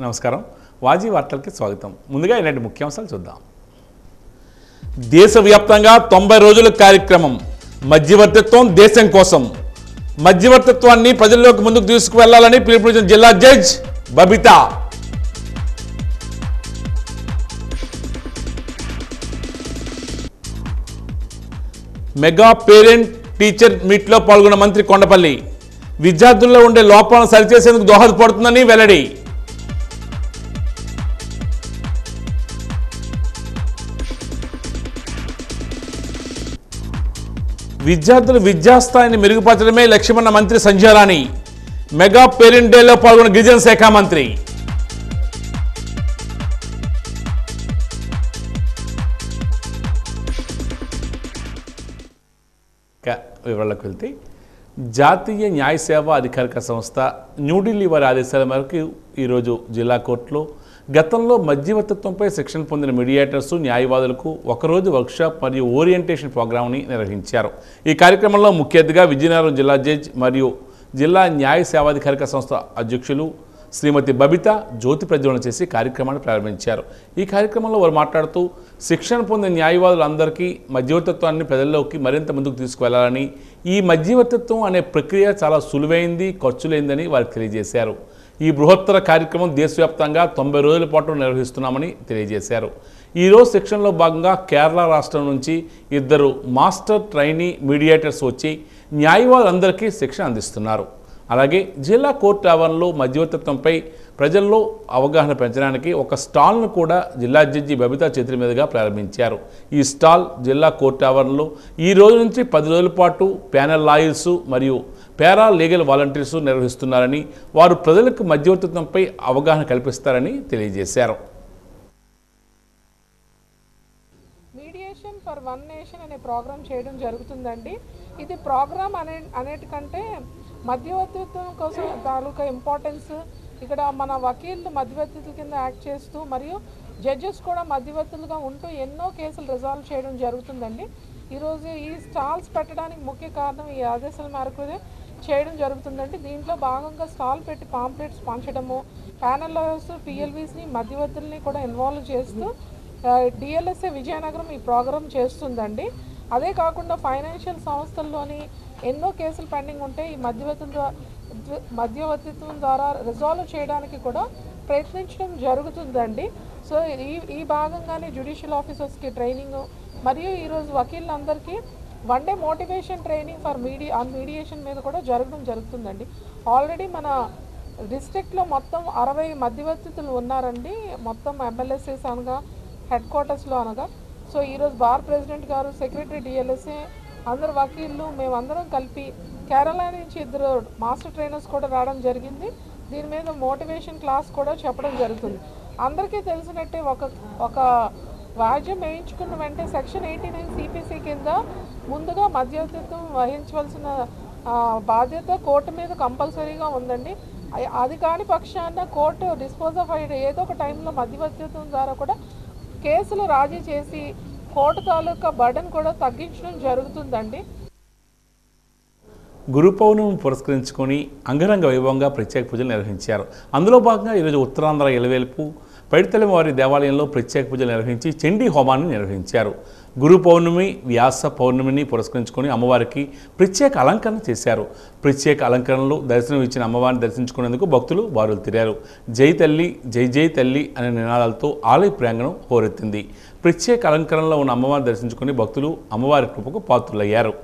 నమస్కారం. వాజీ వార్తలకి స్వాగతం. ముందుగా ఇలాంటి ముఖ్యాంశాలు చూద్దాం. దేశవ్యాప్తంగా 90 రోజుల కార్యక్రమం మధ్యవర్తిత్వం దేశం కోసం. మధ్యవర్తిత్వాన్ని ప్రజల్లోకి ముందుకు తీసుకువెళ్లాలని పిలుపునిచ్చిన జిల్లా judge Babita. Mega parent teacher మీట్లో పాల్గొన్న మంత్రి కొండపల్లి విద్యార్థుల్లో ఉండే లోపాలను సరిచేసేందుకు దోహదపడుతుందని వెల్లడి. విద్యార్థుల విద్యాస్థాయిని మెరుగుపరచడమే లక్ష్యమన్న మంత్రి సంధ్యారాణి. మెగా పేరెంట్ డేలో పాల్గొన్న గిరిజన శాఖ మంత్రి. వివరాలకు వెళ్తే జాతీయ న్యాయ సేవా అధికారిక సంస్థ న్యూఢిల్లీ వారి ఆదేశాల మేరకు ఈరోజు జిల్లా కోర్టులో గతంలో మధ్యవర్తిత్వంపై శిక్షణ పొందిన మీడియేటర్స్ న్యాయవాదులకు ఒకరోజు వర్క్షాప్ మరియు ఓరియంటేషన్ ప్రోగ్రామ్ని నిర్వహించారు. ఈ కార్యక్రమంలో ముఖ్య అతిథిగా విజయనగరం జిల్లా జడ్జ్ మరియు జిల్లా న్యాయ సేవాధికారిక సంస్థ అధ్యక్షులు శ్రీమతి బబిత జ్యోతి ప్రజ్వలన చేసి కార్యక్రమాన్ని ప్రారంభించారు. ఈ కార్యక్రమంలో వారు మాట్లాడుతూ శిక్షణ పొందిన న్యాయవాదులందరికీ మధ్యవర్తిత్వాన్ని ప్రజల్లోకి మరింత ముందుకు తీసుకువెళ్లాలని, ఈ మధ్యవర్తిత్వం అనే ప్రక్రియ చాలా సులువైంది, ఖర్చులేందని వారికి తెలియజేశారు. ఈ బృహత్తర కార్యక్రమం దేశవ్యాప్తంగా 90 రోజుల పాటు నిర్వహిస్తున్నామని తెలియజేశారు. ఈరోజు శిక్షణలో భాగంగా కేరళ రాష్ట్రం నుంచి 2 మాస్టర్ ట్రైనీ మీడియేటర్స్ వచ్చి న్యాయవాదులందరికీ శిక్షణ అందిస్తున్నారు. అలాగే జిల్లా కోర్టు ఆవరణలో మధ్యవర్తిత్వంపై ప్రజల్లో అవగాహన పెంచడానికి ఒక స్టాల్ను కూడా జిల్లా జడ్జి బబితా చేతుల మీదుగా ప్రారంభించారు. ఈ స్టాల్ జిల్లా కోర్టు ఆవరణలో ఈ రోజు నుంచి 10 రోజుల పాటు ప్యానెల్ లాయర్స్ మరియు పారా లీగల్ వాలంటీర్స్ నిర్వహిస్తున్నారని, వారు ప్రజలకు మధ్యవర్తిత్వంపై అవగాహన కల్పిస్తారని తెలియజేశారు. మీడియేషన్ ఫర్ వన్ నేషన్ అనే ప్రోగ్రాం చేయడం జరుగుతుందండి. ఇది ప్రోగ్రామ్ అనేటికంటే మధ్యవర్తిత్వం కోసం తాలూకా ఇంపార్టెన్స్, ఇక్కడ మన వకీళ్ళు మధ్యవర్తుల కింద యాక్ట్ చేస్తూ మరియు జడ్జెస్ కూడా మధ్యవర్తులుగా ఉంటూ ఎన్నో కేసులు రిజాల్వ్ చేయడం జరుగుతుందండి. ఈరోజు ఈ స్టాల్స్ పెట్టడానికి ముఖ్య కారణం ఈ ఆదేశాల మేరకు చేయడం జరుగుతుందండి. దీంట్లో భాగంగా స్టాల్ పెట్టి పాంప్లెట్స్ పంచడము, ప్యానల్ లాయర్స్, పిఎల్వీస్ని మధ్యవర్తుల్ని కూడా ఇన్వాల్వ్ చేస్తూ డిఎల్ఎస్ఏ విజయనగరం ఈ ప్రోగ్రాం చేస్తుందండి. అదే కాకుండా ఫైనాన్షియల్ సంస్థల్లోని ఎన్నో కేసులు పెండింగ్ ఉంటే ఈ మధ్యవర్తిత్వం ద్వారా రిజాల్వ్ చేయడానికి కూడా ప్రయత్నించడం జరుగుతుందండి. సో ఈ భాగంగానే జ్యుడిషియల్ ఆఫీసర్స్కి ట్రైనింగ్ మరియు ఈరోజు వకీళ్ళందరికీ 1 day motivation training for mediation మీద కూడా జరుగుతుందండి. ఆల్రెడీ మన డిస్ట్రిక్ట్లో మొత్తం 60 మధ్యవర్తితులు ఉన్నారండి, మొత్తం ఎమ్మెల్యేసీస్ అనగా హెడ్ క్వార్టర్స్లో అనగా. సో ఈరోజు బార్ ప్రెసిడెంట్ గారు, సెక్రటరీ డిఎల్ఎస్ఏ, అందరు వకీళ్ళు మేమందరం కలిపి కేరళ నుంచి 2 మాస్టర్ ట్రైనర్స్ కూడా రావడం జరిగింది. దీని మీద మోటివేషన్ క్లాస్ కూడా చెప్పడం జరుగుతుంది. అందరికీ తెలిసినట్టే ఒక వ్యాజ్యం వేయించుకున్న వెంటనే సెక్షన్ 89 సిపిసి కింద ముందుగా మధ్యవర్తిత్వం వహించవలసిన బాధ్యత కోర్టు మీద కంపల్సరీగా ఉందండి. అది కాని పక్షాన కోర్టు డిస్పోజ్ ఆఫ్ అయ్యే ఏదో ఒక టైంలో మధ్యవర్తిత్వం ద్వారా కూడా కేసులు రాజీ చేసి కోర్టు తాలూకా బర్డెన్ కూడా తగ్గించడం జరుగుతుందండి. గురు పౌర్ణమి పురస్కరించుకొని అంగరంగ వైభవంగా ప్రత్యేక పూజలు నిర్వహించారు. అందులో భాగంగా ఈరోజు ఉత్తరాంధ్ర ఎలవేల్పు పైడితల్లి వారి దేవాలయంలో ప్రత్యేక పూజలు నిర్వహించి చండీ హోమాన్ని నిర్వహించారు. గురు పౌర్ణమి, వ్యాస పౌర్ణమిని పురస్కరించుకొని అమ్మవారికి ప్రత్యేక అలంకరణ చేశారు. ప్రత్యేక అలంకరణలో దర్శనం ఇచ్చిన అమ్మవారిని దర్శించుకునేందుకు భక్తులు బారులు తిరారు. జై తల్లి, జై జై తల్లి అనే నినాదాలతో ఆలయ ప్రాంగణం హోరెత్తింది. ప్రత్యేక అలంకరణలో ఉన్న అమ్మవారిని దర్శించుకుని భక్తులు అమ్మవారి కృపకు పాత్రులయ్యారు.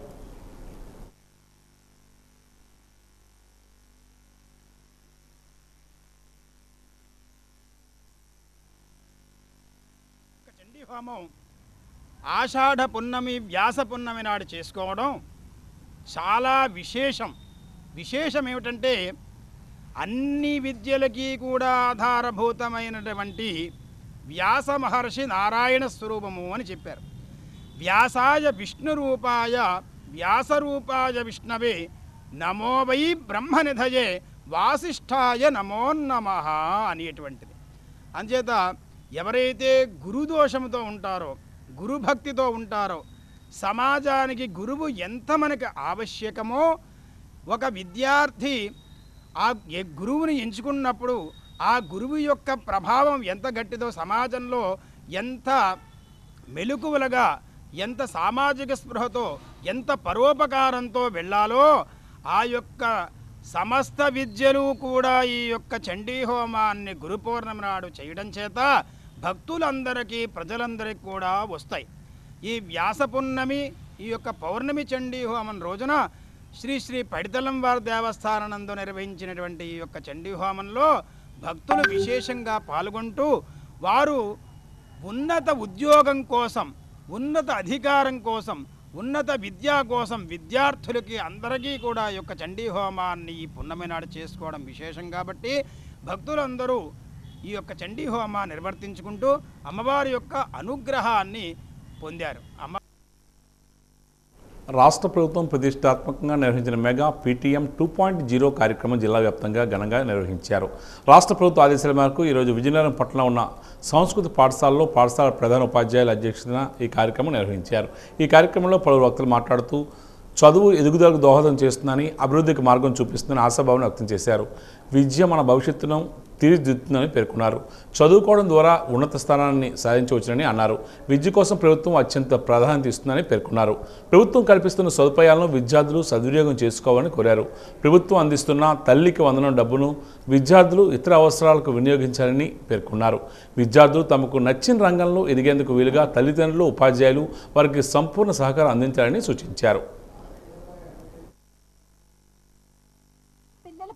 హోమం ఆషాఢ పున్నమి, వ్యాస పున్నమి నాడు చేసుకోవడం చాలా విశేషం ఏమిటంటే అన్ని విద్యలకి కూడా ఆధారభూతమైనటువంటి వ్యాస మహర్షి నారాయణ స్వరూపము అని చెప్పారు. వ్యాసాయ విష్ణురూపాయ వ్యాసరూపాయ విష్ణవే నమో వై బ్రహ్మనిధయే వాసిష్ఠాయ నమో నమః అనేటువంటిది. అంచేత ఎవరైతే గురుదోషంతో ఉంటారో, గురుభక్తితో ఉంటారో, సమాజానికి గురువు ఎంత మనకు ఆవశ్యకమో ఒక విద్యార్థి ఆ గురువుని ఎంచుకున్నప్పుడు ఆ గురువు యొక్క ప్రభావం ఎంత గట్టిదో, సమాజంలో ఎంత మెలకువలుగా, ఎంత సామాజిక స్పృహతో, ఎంత పరోపకారంతో వెళ్ళాలో ఆ యొక్క సమస్త విద్యలు కూడా ఈ యొక్క చండీ హోమాన్ని గురు పౌర్ణమి నాడు చేయడం చేత భక్తులందరికీ, ప్రజలందరికీ కూడా వస్తాయి. ఈ వ్యాస పున్నమి, ఈ యొక్క పౌర్ణమి చండీ హోమం రోజున శ్రీ శ్రీ పడితలం వారి దేవస్థానం నందు నిర్వహించినటువంటి ఈ యొక్క చండీ హోమంలో భక్తులు విశేషంగా పాల్గొంటూ వారు ఉన్నత ఉద్యోగం కోసం, ఉన్నత అధికారం కోసం, ఉన్నత విద్య కోసం విద్యార్థులకి అందరికీ కూడా ఈ యొక్క చండీ హోమాన్ని ఈ పున్నమి నాడు చేసుకోవడం విశేషం. కాబట్టి భక్తులందరూ ఈ యొక్క చండీ హోమాన్ని నిర్వర్తించుకుంటూ అమ్మవారి యొక్క అనుగ్రహాన్ని పొందారు. రాష్ట్ర ప్రభుత్వం ప్రతిష్టాత్మకంగా నిర్వహించిన మెగా పీటీఎం 2.0 కార్యక్రమం జిల్లా వ్యాప్తంగా ఘనంగా నిర్వహించారు. రాష్ట్ర ప్రభుత్వ ఆదేశాల మేరకు ఈరోజు విజయనగరం పట్టణంలో ఉన్న సంస్కృత పాఠశాలలో పాఠశాల ప్రధాన ఉపాధ్యాయుల అధ్యక్షతన ఈ కార్యక్రమం నిర్వహించారు. ఈ కార్యక్రమంలో పలువురు వక్తలు మాట్లాడుతూ చదువు ఎదుగుదలకు దోహదం చేస్తుందని, అభివృద్ధికి మార్గం చూపిస్తుందని ఆశాభావం వ్యక్తం చేశారు. విద్య మన భవిష్యత్తును తీర్చిదిద్దుతుందని పేర్కొన్నారు. చదువుకోవడం ద్వారా ఉన్నత స్థానాన్ని సాధించవచ్చునని అన్నారు. విద్య కోసం ప్రభుత్వం అత్యంత ప్రాధాన్యత ఇస్తుందని పేర్కొన్నారు. ప్రభుత్వం కల్పిస్తున్న సదుపాయాలను విద్యార్థులు సద్వినియోగం చేసుకోవాలని కోరారు. ప్రభుత్వం అందిస్తున్న తల్లికి వందనం డబ్బును విద్యార్థులు ఇతర అవసరాలకు వినియోగించాలని పేర్కొన్నారు. విద్యార్థులు తమకు నచ్చిన రంగంలో ఎదిగేందుకు వీలుగా తల్లిదండ్రులు, ఉపాధ్యాయులు వారికి సంపూర్ణ సహకారం అందించాలని సూచించారు.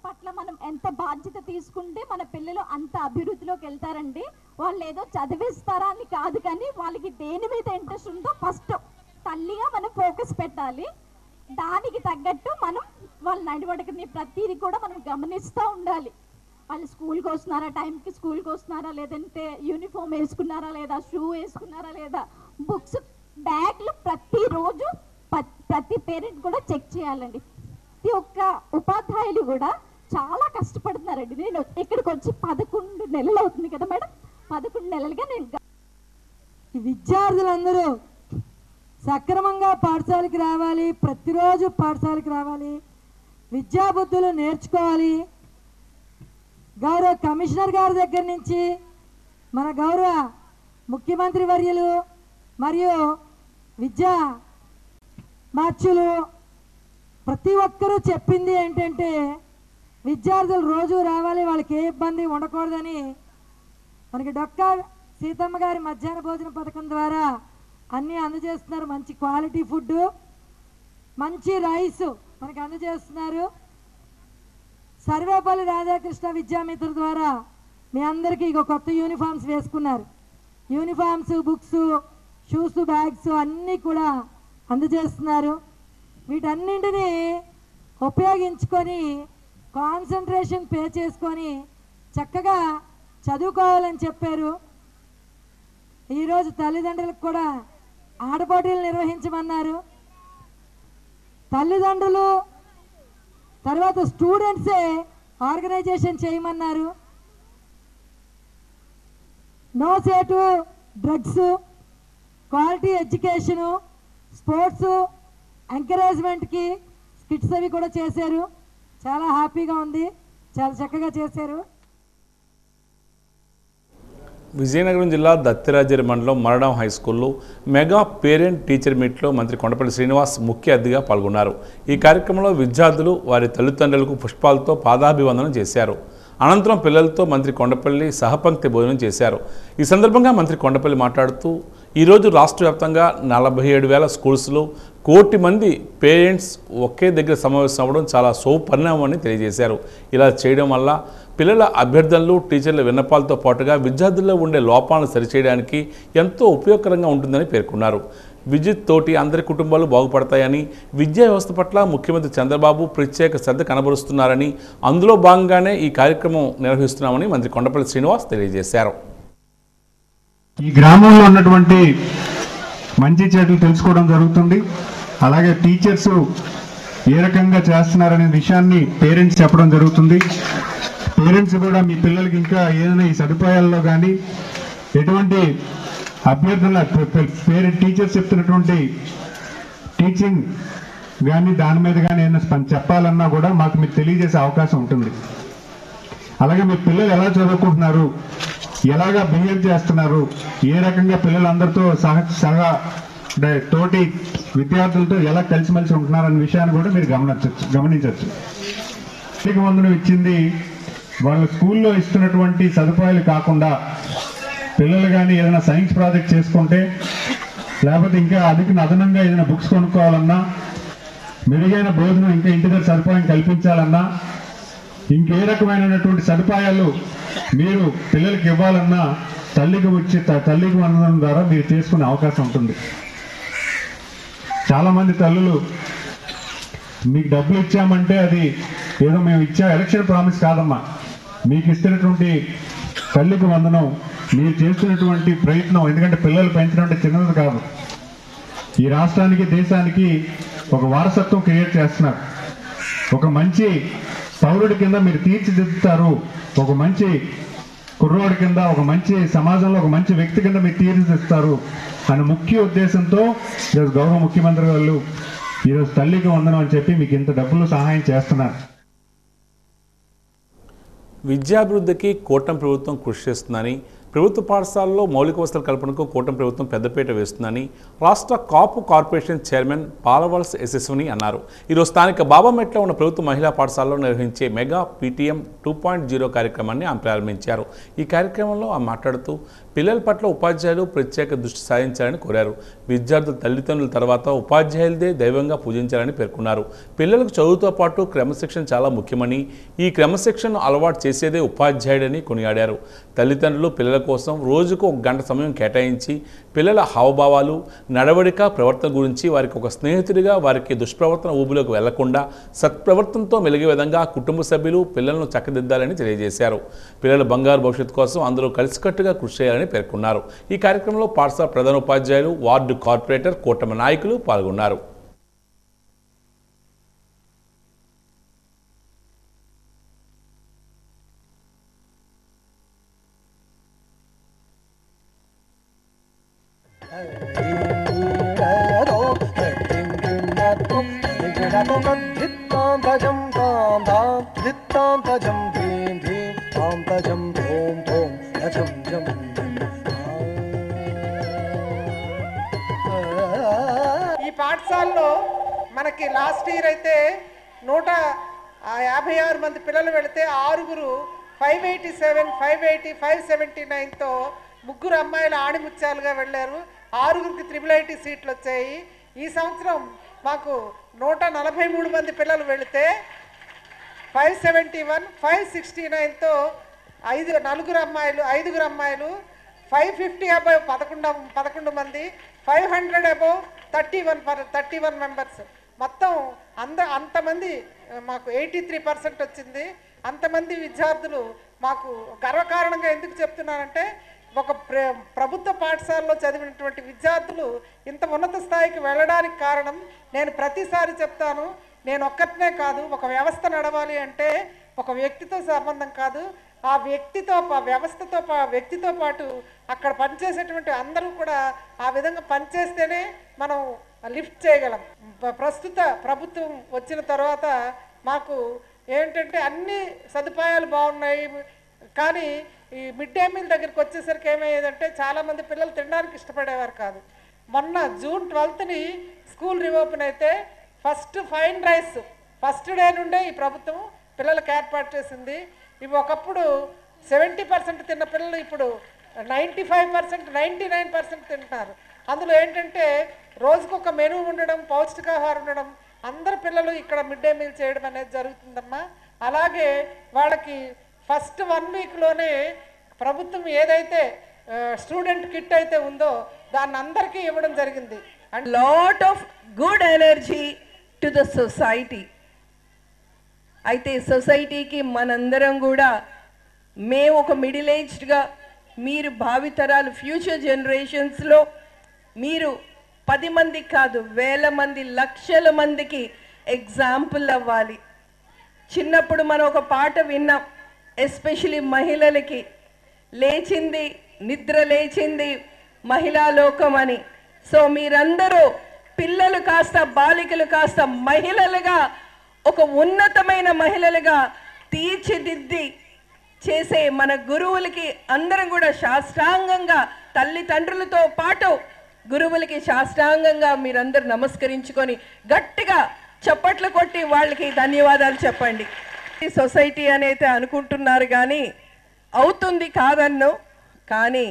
పట్ల మనం ఎంత బాధ్యత తీసుకుంటే మన పిల్లలు అంత అభివృద్ధిలోకి వెళ్తారండి. వాళ్ళు ఏదో చదివిస్తారా అని కాదు, కానీ వాళ్ళకి దేని మీద ఇంట్రెస్ట్ ఉందో ఫస్ట్ తల్లిగా మనం ఫోకస్ పెట్టాలి. దానికి తగ్గట్టు మనం వాళ్ళ నడివడికని ప్రతిదీ కూడా మనం గమనిస్తూ ఉండాలి. వాళ్ళు స్కూల్కి వస్తున్నారా, టైంకి స్కూల్కి వస్తున్నారా, లేదంటే యూనిఫామ్ వేసుకున్నారా లేదా, షూ వేసుకున్నారా లేదా, బుక్స్ బ్యాగ్లు ప్రతిరోజు ప్రతి పేరెంట్ కూడా చెక్ చేయాలండి. ప్రతి ఒక్క ఉపాధ్యాయులు కూడా చాలా కష్టపడుతున్నారండి. నేను ఇక్కడికి వచ్చి 11 నెలలు అవుతుంది కదా మేడం, 11 నెలలుగా నేను విద్యార్థులందరూ సక్రమంగా పాఠశాలకి రావాలి, ప్రతిరోజు పాఠశాలకి రావాలి, విద్యాబుద్ధులు నేర్చుకోవాలి. గౌరవ కమిషనర్ గారి దగ్గర నుంచి మన గౌరవ ముఖ్యమంత్రి వర్యులు మరియు విద్యా మార్చులు ప్రతి ఒక్కరూ చెప్పింది ఏంటంటే విద్యార్థులు రోజు రావాలి, వాళ్ళకి ఏ ఇబ్బంది ఉండకూడదని. మనకి డొక్కా సీతమ్మ గారి మధ్యాహ్న భోజన పథకం ద్వారా అన్నీ అందజేస్తున్నారు. మంచి క్వాలిటీ ఫుడ్, మంచి రైస్ మనకి అందజేస్తున్నారు. సర్వేపల్లి రాధాకృష్ణ విద్యామిత్ర ద్వారా మీ అందరికీ ఇక కొత్త యూనిఫామ్స్ వేసుకున్నారు. యూనిఫామ్స్, బుక్స్, షూస్, బ్యాగ్స్ అన్నీ కూడా అందజేస్తున్నారు. వీటన్నింటినీ ఉపయోగించుకొని కాన్సన్ట్రేషన్ పే చేసుకొని చక్కగా చదువుకోవాలని చెప్పారు. ఈరోజు తల్లిదండ్రులకు కూడా ఆటపోటీలు నిర్వహించమన్నారు. తల్లిదండ్రులు తర్వాత స్టూడెంట్సే ఆర్గనైజేషన్ చేయమన్నారు. No say to drugs, quality education, sports ఎంకరేజ్మెంట్కి స్కిట్స్ అవి కూడా చేశారు. చాలా హ్యాపీగా ఉంది, చాలా చక్కగా చేశారు. విజయనగరం జిల్లా దత్తిరాజరి మండలం మరడం హై స్కూల్లో మెగా పేరెంట్ టీచర్ మీట్లో మంత్రి కొండపల్లి శ్రీనివాస్ ముఖ్య అతిథిగా పాల్గొన్నారు. ఈ కార్యక్రమంలో విద్యార్థులు వారి తల్లిదండ్రులకు పుష్పాలతో పాదాభివందనం చేశారు. అనంతరం పిల్లలతో మంత్రి కొండపల్లి సహపంక్తి భోజనం చేశారు. ఈ సందర్భంగా మంత్రి కొండపల్లి మాట్లాడుతూ ఈరోజు రాష్ట్ర వ్యాప్తంగా 47,000 స్కూల్స్లో 1 కోటి మంది పేరెంట్స్ ఒకే దగ్గర సమావేశం అవ్వడం చాలా శుభపరిణామని తెలియజేశారు. ఇలా చేయడం వల్ల పిల్లల అభ్యర్థనలు, టీచర్ల విన్నపాలతో పాటుగా విద్యార్థుల్లో ఉండే లోపాలను సరిచేయడానికి ఎంతో ఉపయోగకరంగా ఉంటుందని పేర్కొన్నారు. విద్యుత్ తోటి అందరి కుటుంబాలు బాగుపడతాయని, విద్యా వ్యవస్థ పట్ల ముఖ్యమంత్రి చంద్రబాబు ప్రత్యేక శ్రద్ధ కనబరుస్తున్నారని, అందులో భాగంగానే ఈ కార్యక్రమం నిర్వహిస్తున్నామని మంత్రి కొండపల్లి శ్రీనివాస్ తెలియజేశారు. ఈ గ్రామంలో ఉన్నటువంటి మంచి చెడులు తెలుసుకోవడం జరుగుతుంది. అలాగే టీచర్స్ ఏ రకంగా చేస్తున్నారనే విషయాన్ని పేరెంట్స్ చెప్పడం జరుగుతుంది. పేరెంట్స్ కూడా మీ పిల్లలకి ఇంకా ఏదైనా ఈ సదుపాయాల్లో కానీ ఎటువంటి అభ్యర్థుల పేరెంట్ టీచర్స్ చెప్తున్నటువంటి టీచింగ్ కానీ దాని మీద కానీ ఏదైనా చెప్పాలన్నా కూడా మాకు మీరు తెలియజేసే అవకాశం ఉంటుంది. అలాగే మీ పిల్లలు ఎలా చదువుకుంటున్నారు, ఎలాగా బిహేవ్ చేస్తున్నారు, ఏ రకంగా పిల్లలందరితో తోటి విద్యార్థులతో ఎలా కలిసిమెలిసి ఉంటున్నారనే విషయాన్ని కూడా మీరు గమనించవచ్చు. తల్లికి వందనం ఇచ్చింది వాళ్ళ స్కూల్లో ఇస్తున్నటువంటి సదుపాయాలు కాకుండా పిల్లలు కానీ ఏదైనా సైన్స్ ప్రాజెక్ట్ చేసుకుంటే, లేకపోతే ఇంకా అదనంగా ఏదైనా బుక్స్ కొనుక్కోవాలన్నా, మెరుగైన భోజనం ఇంకా ఇంటి దగ్గర సదుపాయం కల్పించాలన్నా, ఇంకే రకమైనటువంటి సదుపాయాలు మీరు పిల్లలకి ఇవ్వాలన్నా తల్లికి వందనం ద్వారా మీరు చేసుకునే అవకాశం ఉంటుంది. చాలామంది తల్లులు మీకు డబ్బులు ఇచ్చామంటే అది ఏదో మేము ఎలక్షన్ ప్రామిస్ కాదమ్మా, మీకు ఇస్తున్నటువంటి తల్లికి వందనం మీరు చేస్తున్నటువంటి ప్రయత్నం. ఎందుకంటే పిల్లలు పెంచడం అంటే చిన్నది కాదు. ఈ రాష్ట్రానికి దేశానికి ఒక వారసత్వం క్రియేట్ చేస్తున్నారు. ఒక మంచి పౌరుడి కింద మీరు తీర్చిదిద్దుతారు, ఒక మంచి కుర్రోడి కింద, ఒక మంచి సమాజంలో ఒక మంచి వ్యక్తి కింద మీరు తీర్చిదిస్తారు అనే ముఖ్య ఉద్దేశంతో ఈరోజు గౌరవ ముఖ్యమంత్రి వాళ్ళు ఈరోజు తల్లికి వందనం అని చెప్పి మీకు ఇంత డబ్బులు సహాయం చేస్తున్నారు. విద్యాభివృద్ధికి కూటమి ప్రభుత్వం కృషి చేస్తుందని, ప్రభుత్వ పాఠశాలలో మౌలిక వసతుల కల్పనకు కూటమి ప్రభుత్వం పెద్దపీట వేస్తుందని రాష్ట్ర కాపు కార్పొరేషన్ చైర్మన్ పాలవలస యశస్విని అన్నారు. ఈరోజు స్థానిక బాబామెట్లో ఉన్న ప్రభుత్వ మహిళా పాఠశాలలో నిర్వహించే మెగా PTM 2.0 కార్యక్రమాన్ని ఆమె ప్రారంభించారు. ఈ కార్యక్రమంలో ఆమె మాట్లాడుతూ పిల్లల పట్ల ఉపాధ్యాయులు ప్రత్యేక దృష్టి సాధించాలని కోరారు. విద్యార్థుల తల్లిదండ్రుల తర్వాత ఉపాధ్యాయులదే దైవంగా పూజించాలని పేర్కొన్నారు. పిల్లలకు చదువుతో పాటు క్రమశిక్షణ చాలా ముఖ్యమని, ఈ క్రమశిక్షణను అలవాటు చేసేదే ఉపాధ్యాయుడని కొనియాడారు. తల్లిదండ్రులు పిల్లల కోసం రోజుకు 1 గంట సమయం కేటాయించి పిల్లల హావభావాలు, నడవడిక, ప్రవర్తన గురించి వారికి ఒక స్నేహితుడిగా, వారికి దుష్ప్రవర్తన ఊబిలోకి వెళ్లకుండా సత్ప్రవర్తనతో మెలిగే విధంగా కుటుంబ సభ్యులు పిల్లలను చక్కదిద్దాలని తెలియజేశారు. పిల్లల బంగారు భవిష్యత్తు కోసం అందరూ కలిసికట్టుగా కృషి చేయాలని పేర్కొన్నారు. ఈ కార్యక్రమంలో పాఠశాల ప్రధాన ఉపాధ్యాయులు, వార్డు కార్పొరేటర్, కూటమి నాయకులు పాల్గొన్నారు. ఈ పాఠశాలలో మనకి లాస్ట్ ఇయర్ అయితే 156 మంది పిల్లలు వెళితే 6 587, 580, 579తో 3 అమ్మాయిలు ఆణిముత్యాలుగా వెళ్ళారు. 6కి IIIT సీట్లు వచ్చాయి. ఈ సంవత్సరం మాకు 143 మంది పిల్లలు వెళితే 571, 569తో 5 అమ్మాయిలు 550 అబౌవ్ 11 మంది, 500 అబౌవ్ 31 మెంబర్స్. మొత్తం అంతమంది మాకు 83% వచ్చింది. అంతమంది విద్యార్థులు మాకు గర్వకారణంగా ఎందుకు చెప్తున్నానంటే, ఒక ప్రభుత్వ పాఠశాలలో చదివినటువంటి విద్యార్థులు ఇంత ఉన్నత స్థాయికి వెళ్ళడానికి కారణం, నేను ప్రతిసారి చెప్తాను, నేను ఒక్కటినే కాదు, ఒక వ్యవస్థ నడవాలి అంటే ఒక వ్యక్తితో సంబంధం కాదు, ఆ వ్యక్తితో పాటు అక్కడ పనిచేసేటువంటి అందరూ కూడా ఆ విధంగా పనిచేస్తేనే మనం లిఫ్ట్ చేయగలం. ప్రస్తుత ప్రభుత్వం వచ్చిన తర్వాత మాకు ఏంటంటే అన్ని సదుపాయాలు బాగున్నాయి, కానీ ఈ మిడ్ డే మీల్ దగ్గరికి వచ్చేసరికి ఏమయ్యేదంటే చాలామంది పిల్లలు తినడానికి ఇష్టపడేవారు కాదు. మొన్న June 12ని స్కూల్ రీఓపెన్ అయితే first fine rice first day నుండే ఈ ప్రభుత్వం పిల్లలకు ఏర్పాటు చేసింది. ఇవి ఒకప్పుడు 70% తిన్న పిల్లలు ఇప్పుడు 95%, 99% తింటున్నారు. అందులో ఏంటంటే రోజుకొక మెనూ ఉండడం, పౌష్టికాహారం ఉండడం, అందరు పిల్లలు ఇక్కడ మిడ్ డే మీల్ చేయడం అనేది జరుగుతుందమ్మా. అలాగే వాళ్ళకి ఫస్ట్ 1 వీక్లోనే ప్రభుత్వం ఏదైతే స్టూడెంట్ కిట్ అయితే ఉందో దాన్ని అందరికీ ఇవ్వడం జరిగింది. And lot of good energy to the society. అయితే సొసైటీకి మనందరం కూడా, మేము ఒక మిడిల్ ఏజ్డ్గా, మీరు భావితరాలు ఫ్యూచర్ జనరేషన్స్లో మీరు 10 మందికి కాదు, 1000 మంది, లక్షల మందికి ఎగ్జాంపుల్ అవ్వాలి. చిన్నప్పుడు మనం ఒక పాట విన్నాం, ఎస్పెషలీ మహిళలకి, లేచింది నిద్ర లేచింది మహిళా లోకం అని. సో మీరందరూ పిల్లలు కాస్త, బాలికలు కాస్త మహిళలుగా, ఒక ఉన్నతమైన మహిళలుగా తీర్చిదిద్ది చేసే మన గురువులకి అందరం కూడా శాస్త్రాంగంగా తల్లిదండ్రులతో పాటు గురువులకి శాస్త్రాంగంగా మీరందరూ నమస్కరించుకొని గట్టిగా చప్పట్లు కొట్టి వాళ్ళకి ధన్యవాదాలు చెప్పండి. ఈ సొసైటీ అనేది అనుకుంటున్నారు కానీ అవుతుంది కాదన్ను, కానీ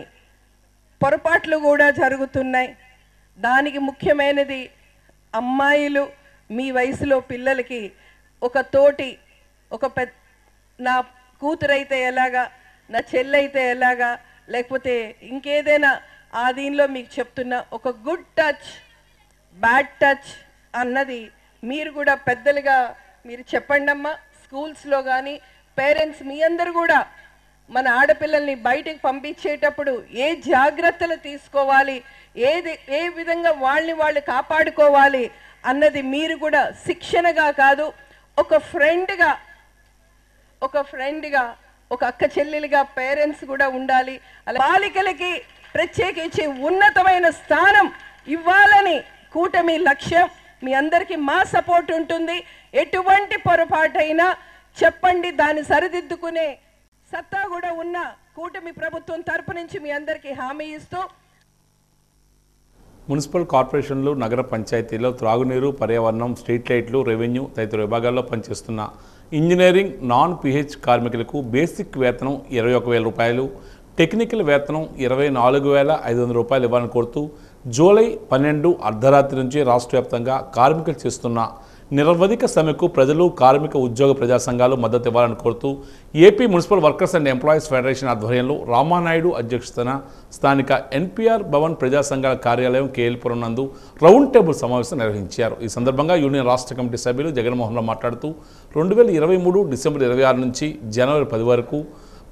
పొరపాట్లు కూడా జరుగుతున్నాయి. దానికి ముఖ్యమైనది అమ్మాయిలు మీ వయసులో పిల్లలకి ఒక నా కూతురైతే ఎలాగా, నా చెల్లైతే ఎలాగా, లేకపోతే ఇంకేదైనా ఆ దీనిలో మీకు చెప్తున్నా ఒక గుడ్ టచ్ బ్యాడ్ టచ్ అన్నది మీరు కూడా పెద్దలుగా మీరు చెప్పండి అమ్మా. స్కూల్స్లో కానీ పేరెంట్స్ మీ అందరు కూడా మన ఆడపిల్లల్ని బయటకు పంపించేటప్పుడు ఏ జాగ్రత్తలు తీసుకోవాలి, ఏ విధంగా వాళ్ళు కాపాడుకోవాలి అన్నది మీరు కూడా శిక్షణగా కాదు, ఒక ఫ్రెండ్గా ఒక అక్క చెల్లెలుగా పేరెంట్స్ కూడా ఉండాలి. అలా బాలికలకి ప్రత్యేకించి ఉన్నతమైన స్థానం ఇవ్వాలని కూటమి లక్ష్యం. మీ అందరికీ మా సపోర్ట్ ఉంటుంది. ఎటువంటి పొరపాటైనా చెప్పండి, దాన్ని సరిదిద్దుకునే సత్తా కూడా ఉన్న కూటమి ప్రభుత్వం తరపు నుంచి మీ అందరికీ హామీ ఇస్తూ మున్సిపల్ కార్పొరేషన్లు, నగర పంచాయతీల్లో త్రాగునీరు, పర్యావరణం, స్ట్రీట్ లైట్లు, రెవెన్యూ తదితర విభాగాల్లో పనిచేస్తున్న ఇంజనీరింగ్ నాన్ పిహెచ్ కార్మికులకు బేసిక్ వేతనం 21,000 రూపాయలు, టెక్నికల్ వేతనం 24,500 రూపాయలు ఇవ్వాలని కోరుతూ జూలై 12 అర్ధరాత్రి నుంచి రాష్ట్ర వ్యాప్తంగా కార్మికులు చేస్తున్న నిరవధిక సమ్మెకు ప్రజలు, కార్మిక ఉద్యోగ ప్రజా సంఘాలు మద్దతు ఇవ్వాలని కోరుతూ AP municipal workers and employees federation ఆధ్వర్యంలో రామానాయుడు అధ్యక్షతన స్థానిక ఎన్పిఆర్ భవన్ ప్రజా సంఘాల కార్యాలయం కేఎల్పురం నందు రౌండ్ టేబుల్ సమావేశం నిర్వహించారు. ఈ సందర్భంగా యూనియన్ రాష్ట్ర కమిటీ సభ్యులు జగన్మోహన్ రావు మాట్లాడుతూ 2023 డిసెంబర్ 26 నుంచి జనవరి 10 వరకు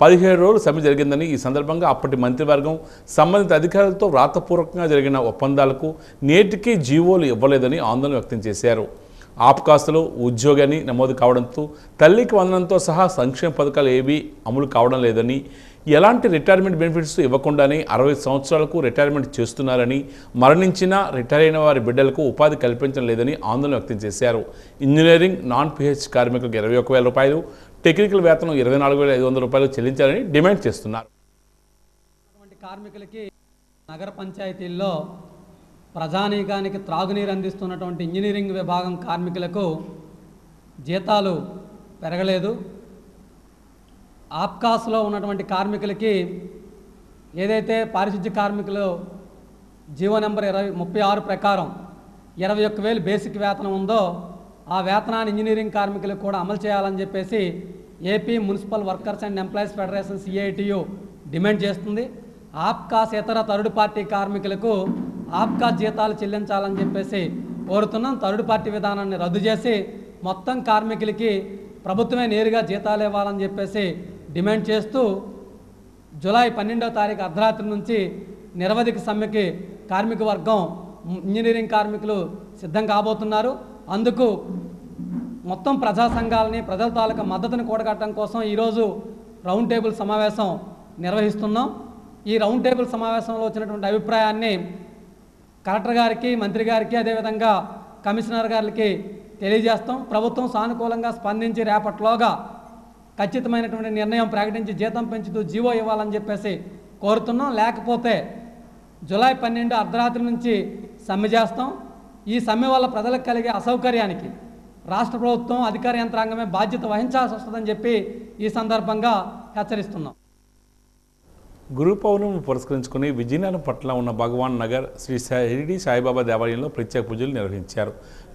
17 రోజులు సమ్మె జరిగిందని, ఈ సందర్భంగా అప్పటి మంత్రివర్గం సంబంధిత అధికారులతో వ్రాతపూర్వకంగా జరిగిన ఒప్పందాలకు నేటికీ జీవోలు ఇవ్వలేదని ఆందోళన వ్యక్తం చేశారు. ఆప్కాస్టులో ఉద్యోగాన్ని నమోదు కావడంతో తల్లికి వందనంతో సహా సంక్షేమ పథకాలు ఏవీ అమలు కావడం లేదని, ఎలాంటి రిటైర్మెంట్ బెనిఫిట్స్ ఇవ్వకుండానే 60 సంవత్సరాలకు రిటైర్మెంట్ చేస్తున్నారని, మరణించిన రిటైర్ అయిన వారి బిడ్డలకు ఉపాధి కల్పించడం లేదని ఆందోళన వ్యక్తం చేశారు. ఇంజనీరింగ్ నాన్ పిహెచ్ కార్మికులకు 21,000 రూపాయలు, టెక్నికల్ వేతనం 24,500 రూపాయలు చెల్లించాలని డిమాండ్ చేస్తున్నారు. కార్మికులకి నగర పంచాయతీల్లో ప్రజానీకానికి త్రాగునీరు అందిస్తున్నటువంటి ఇంజనీరింగ్ విభాగం కార్మికులకు జీతాలు పెరగలేదు. ఆప్కాస్లో ఉన్నటువంటి కార్మికులకి ఏదైతే పారిశుద్ధ్య కార్మికులు జీవో నెంబర్ 36 ప్రకారం 21,000 బేసిక్ వేతనం ఉందో ఆ వేతనాన్ని ఇంజనీరింగ్ కార్మికులకు కూడా అమలు చేయాలని చెప్పేసి AP municipal workers and employees federation CITU demand చేస్తుంది. ఆప్కాస్ ఇతర థర్డ్ పార్టీ కార్మికులకు ఆప్కాస్ జీతాలు చెల్లించాలని చెప్పేసి కోరుతున్నాం. థర్డ్ పార్టీ విధానాన్ని రద్దు చేసి మొత్తం కార్మికులకి ప్రభుత్వమే నేరుగా జీతాలు ఇవ్వాలని చెప్పేసి డిమాండ్ చేస్తూ జూలై 12వ తారీఖు అర్ధరాత్రి నుంచి నిరవధిక సమ్మెకి కార్మిక వర్గం, ఇంజనీరింగ్ కార్మికులు సిద్ధం కాబోతున్నారు. అందుకు మొత్తం ప్రజా సంఘాలని, ప్రజల తాలూకా మద్దతుని కూడగట్టడం కోసం ఈరోజు రౌండ్ టేబుల్ సమావేశం నిర్వహిస్తున్నాం. ఈ రౌండ్ టేబుల్ సమావేశంలో వచ్చినటువంటి అభిప్రాయాన్ని కలెక్టర్ గారికి, మంత్రి గారికి, అదేవిధంగా కమిషనర్ గారికి తెలియజేస్తాం. ప్రభుత్వం సానుకూలంగా స్పందించి రేపట్లోగా ఖచ్చితమైనటువంటి నిర్ణయం ప్రకటించి జీతం పెంచుతూ జీవో ఇవ్వాలని చెప్పేసి కోరుతున్నాం. లేకపోతే జూలై 12 అర్ధరాత్రి నుంచి సమ్మె చేస్తాం. ఈ సమ్మె వల్ల ప్రజలకు కలిగే అసౌకర్యానికి రాష్ట్ర ప్రభుత్వం, అధికార యంత్రాంగమే బాధ్యత వహించాల్సి వస్తుందని చెప్పి ఈ సందర్భంగా హెచ్చరిస్తున్నాం. గురు పౌర్ణమి పురస్కరించుకుని విజయనగరం పట్ల ఉన్న భగవాన్ నగర్ శ్రీ షిరిడి సాయిబాబా దేవాలయంలో ప్రత్యేక పూజలు నిర్వహించారు.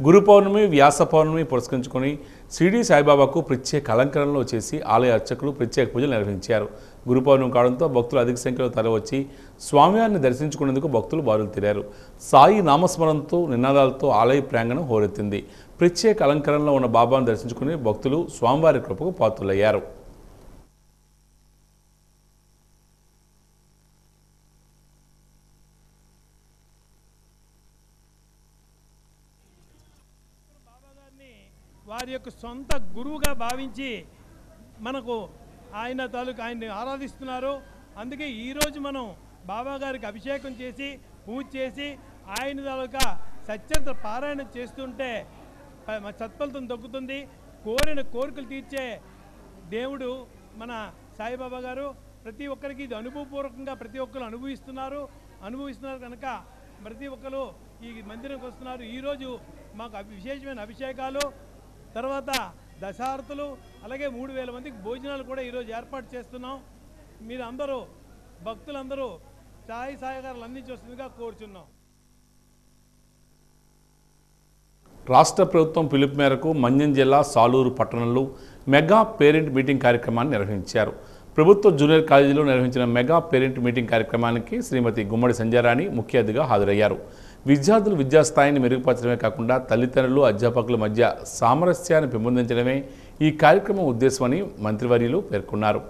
గురు పౌర్ణమి, వ్యాస పౌర్ణమి పురస్కరించుకుని షిరిడి సాయిబాబాకు ప్రత్యేక అలంకరణలో చేసి ఆలయ అర్చకులు ప్రత్యేక పూజలు నిర్వహించారు. గురు పౌర్ణమి కావడంతో భక్తులు అధిక సంఖ్యలో తరలివచ్చి స్వామివారిని దర్శించుకునేందుకు భక్తులు బారులు తీరారు. సాయి నామస్మరణతో, నినాదాలతో ఆలయ ప్రాంగణం హోరెత్తింది. ప్రత్యేక అలంకరణలో ఉన్న బాబాను దర్శించుకుని భక్తులు స్వామివారి కృపకు పాత్రులయ్యారు. వారి యొక్క సొంత గురువుగా భావించి మనకు ఆయన్ని ఆరాధిస్తున్నారు. అందుకే ఈరోజు మనం బాబా గారికి అభిషేకం చేసి పూజ చేసి ఆయన తాలూకా సత్యంత పారాయణ చేస్తుంటే సత్ఫలితం దక్కుతుంది. కోరిన కోరికలు తీర్చే దేవుడు మన సాయిబాబా గారు ప్రతి ఒక్కరికి ఇది అనుభవపూర్వకంగా ప్రతి ఒక్కరు అనుభవిస్తున్నారు కనుక ప్రతి ఒక్కరు ఈ మందిరంకి వస్తున్నారు. ఈరోజు మాకు విశేషమైన అభిషేకాలు, తర్వాత దశారతులు, అలాగే 3000 మందికి భోజనాలు కూడా ఈరోజు ఏర్పాటు చేస్తున్నాం. మీరు అందరూ భక్తులందరూ సాయి సహకారాలు అందించవలసిందిగా కోరుచున్నాం. రాష్ట్ర ప్రభుత్వం పిలుపు మేరకు మన్యం జిల్లా సాలూరు పట్టణంలో మెగా పేరెంట్ మీటింగ్ కార్యక్రమాన్ని నిర్వహించారు. ప్రభుత్వ జూనియర్ కాలేజీలో నిర్వహించిన మెగా పేరెంట్ మీటింగ్ కార్యక్రమానికి శ్రీమతి గుమ్మడి సంజయరాణి ముఖ్య అతిథిగా హాజరయ్యారు. విద్యార్థులు విద్యాస్థాయిని మెరుగుపరచడమే కాకుండా తల్లిదండ్రులు అధ్యాపకుల మధ్య సామరస్యాన్ని పెంపొందించడమే ఈ కార్యక్రమం ఉద్దేశమని మంత్రివర్యులు పేర్కొన్నారు.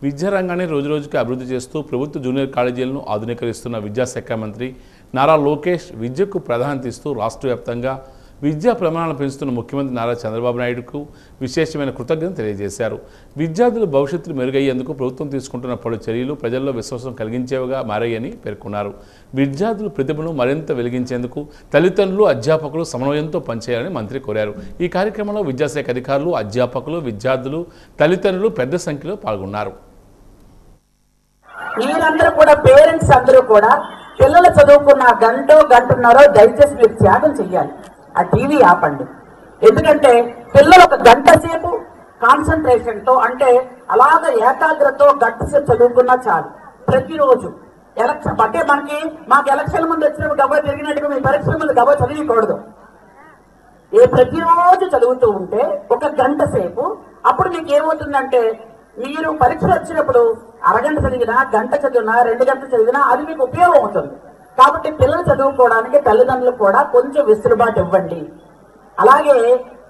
విద్యారంగాన్ని రోజురోజుకి అభివృద్ధి చేస్తూ ప్రభుత్వ జూనియర్ కాలేజీలను ఆధునీకరిస్తున్న విద్యాశాఖ మంత్రి నారా లోకేష్ విద్యకు ప్రాధాన్యత ఇస్తూ రాష్ట్ర వ్యాప్తంగా విద్యా ప్రమాణాలను పెంచుతున్న ముఖ్యమంత్రి నారా చంద్రబాబు నాయుడుకు విశేషమైన కృతజ్ఞతలు తెలియజేశారు. విద్యార్థుల భవిష్యత్తులు మెరుగయ్యేందుకు ప్రభుత్వం తీసుకుంటున్న పలు చర్యలు ప్రజల్లో విశ్వాసం కలిగించేవిగా మారాయని పేర్కొన్నారు. విద్యార్థుల ప్రతిభను మరింత వెలిగించేందుకు తల్లిదండ్రులు అధ్యాపకులు సమన్వయంతో పనిచేయాలని మంత్రి కోరారు. ఈ కార్యక్రమంలో విద్యాశాఖ అధికారులు, అధ్యాపకులు, విద్యార్థులు, తల్లిదండ్రులు పెద్ద సంఖ్యలో పాల్గొన్నారు. మీరందరూ కూడా పేరెంట్స్ అందరూ కూడా పిల్లలు చదువుకున్న గంటన్నర దయచేసి మీరు త్యాగం చెయ్యాలి. ఆ టీవీ ఆపండి. ఎందుకంటే పిల్లలు ఒక గంట సేపు కాన్సన్ట్రేషన్ తో, అంటే అలాగ ఏకాగ్రతతో గంట సేపు చదువుకున్నా చాలు. ప్రతిరోజు ఎలక్షన్ అంటే మాకు ఎలక్షన్ ముందు వచ్చినప్పుడు గబా తిరిగినట్టుగా మీ పరీక్షల ముందు గబా చదివకూడదు. ప్రతిరోజు చదువుతూ ఉంటే ఒక గంట సేపు, అప్పుడు మీకు ఏమవుతుందంటే మీరు పరీక్షలు వచ్చినప్పుడు అరగంట చదివినా, గంట చదివినా, 2 గంటలు చదివినా అది మీకు ఉపయోగం అవుతుంది. కాబట్టి పిల్లలు చదువుకోవడానికి తల్లిదండ్రులు కూడా కొంచెం వెసులుబాటు ఇవ్వండి. అలాగే